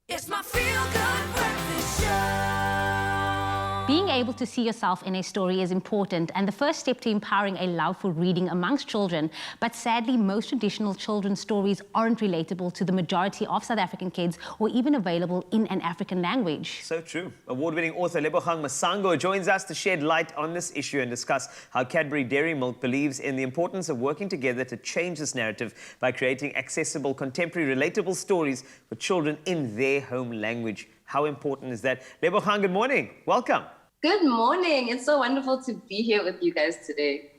It's my feel-good breakfast show. Being able to see yourself in a story is important and the first step to empowering a love for reading amongst children. But sadly, most traditional children's stories aren't relatable to the majority of South African kids or even available in an African language. So true. Award-winning author Lebohang Masango joins us to shed light on this issue and discuss how Cadbury Dairy Milk believes in the importance of working together to change this narrative by creating accessible, contemporary, relatable stories for children in their home language. How important is that? Lebohang, good morning. Welcome. Good morning. It's so wonderful to be here with you guys today.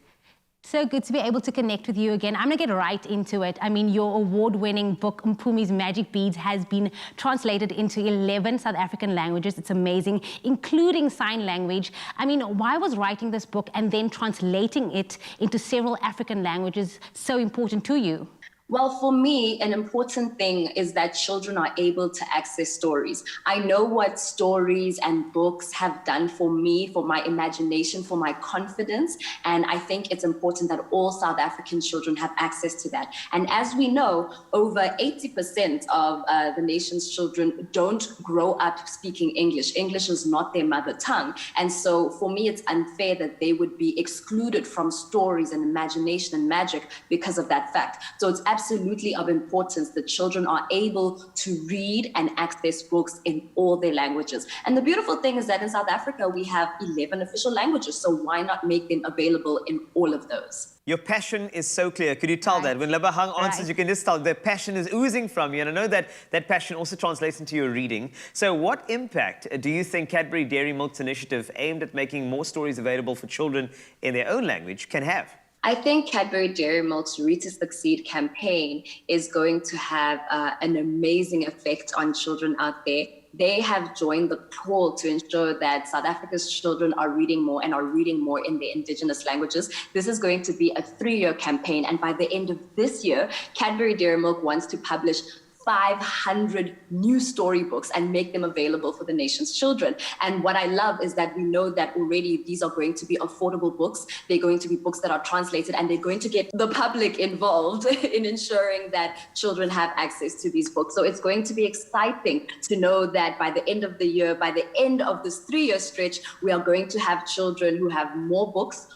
So good to be able to connect with you again. I'm going to get right into it. I mean, your award-winning book, Mpumi's Magic Beads, has been translated into 11 South African languages. It's amazing, including sign language. I mean, why was writing this book and then translating it into several African languages so important to you? Well, for me, an important thing is that children are able to access stories. I know what stories and books have done for me, for my imagination, for my confidence, and I think it's important that all South African children have access to that. And as we know, over 80% of the nation's children don't grow up speaking English. English is not their mother tongue. And so for me, it's unfair that they would be excluded from stories and imagination and magic because of that fact. So it's absolutely of importance that children are able to read and access books in all their languages. And the beautiful thing is that in South Africa, we have 11 official languages, so why not make them available in all of those? Your passion is so clear. Could you tell that? When Lebohang answers, you can just tell the passion is oozing from you. And I know that that passion also translates into your reading. So what impact do you think Cadbury Dairy Milk's initiative aimed at making more stories available for children in their own language can have? I think Cadbury Dairy Milk's Read to Succeed campaign is going to have an amazing effect on children out there. They have joined the call to ensure that South Africa's children are reading more and are reading more in their indigenous languages. This is going to be a 3-year campaign, and by the end of this year, Cadbury Dairy Milk wants to publish 500 new storybooks and make them available for the nation's children. And what I love is that we know that already these are going to be affordable books. They're going to be books that are translated, and they're going to get the public involved in ensuring that children have access to these books. So it's going to be exciting to know that by the end of the year, by the end of this 3-year stretch, we are going to have children who have more books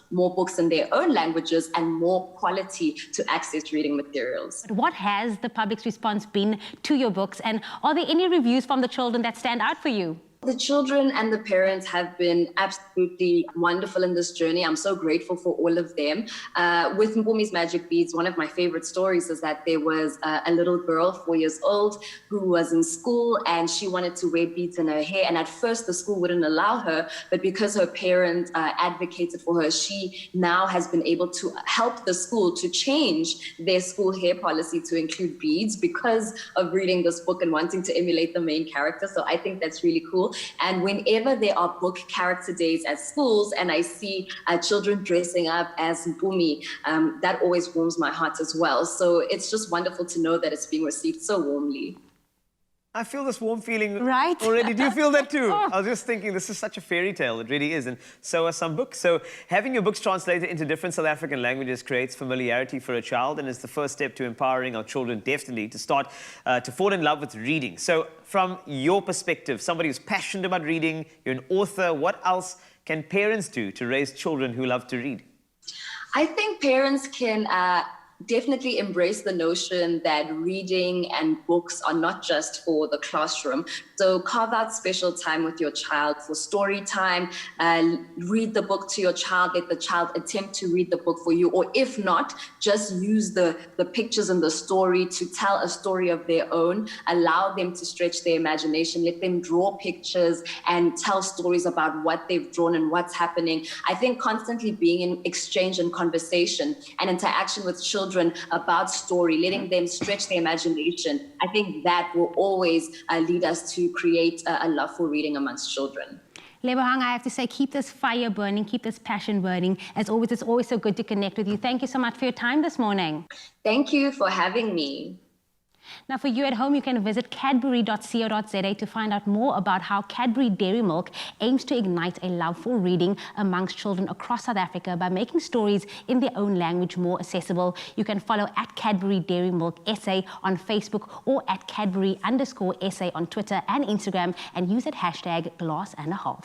in their own languages, and more quality to access reading materials. What has the public's response been to your books, and are there any reviews from the children that stand out for you? The children and the parents have been absolutely wonderful in this journey. I'm so grateful for all of them. With Mpumi's Magic Beads, one of my favorite stories is that there was a little girl, 4 years old, who was in school and she wanted to wear beads in her hair. And at first the school wouldn't allow her, but because her parent advocated for her, she now has been able to help the school to change their school hair policy to include beads because of reading this book and wanting to emulate the main character. So I think that's really cool. And whenever there are book character days at schools and I see children dressing up as Mpumi, that always warms my heart as well. So it's just wonderful to know that it's being received so warmly. I feel this warm feeling Right. already. Do you feel that too? I was just thinking, this is such a fairy tale. It really is. And so are some books. So having your books translated into different South African languages creates familiarity for a child and is the first step to empowering our children definitely to start to fall in love with reading. So from your perspective, somebody who's passionate about reading, you're an author, what else can parents do to raise children who love to read? I think parents can definitely embrace the notion that reading and books are not just for the classroom. So carve out special time with your child for story time, read the book to your child, let the child attempt to read the book for you, or if not, just use the pictures in the story to tell a story of their own, allow them to stretch their imagination, let them draw pictures and tell stories about what they've drawn and what's happening. I think constantly being in exchange and conversation and interaction with children about story, letting them stretch their imagination, I think that will always lead us to create a love for reading amongst children. Lebohang, I have to say, keep this fire burning, keep this passion burning. As always, it's always so good to connect with you. Thank you so much for your time this morning. Thank you for having me. Now, for you at home, you can visit cadbury.co.za to find out more about how Cadbury Dairy Milk aims to ignite a love for reading amongst children across South Africa by making stories in their own language more accessible. You can follow at Cadbury Dairy Milk SA on Facebook or at Cadbury_SA on Twitter and Instagram, and use that hashtag #glass_and_a_half.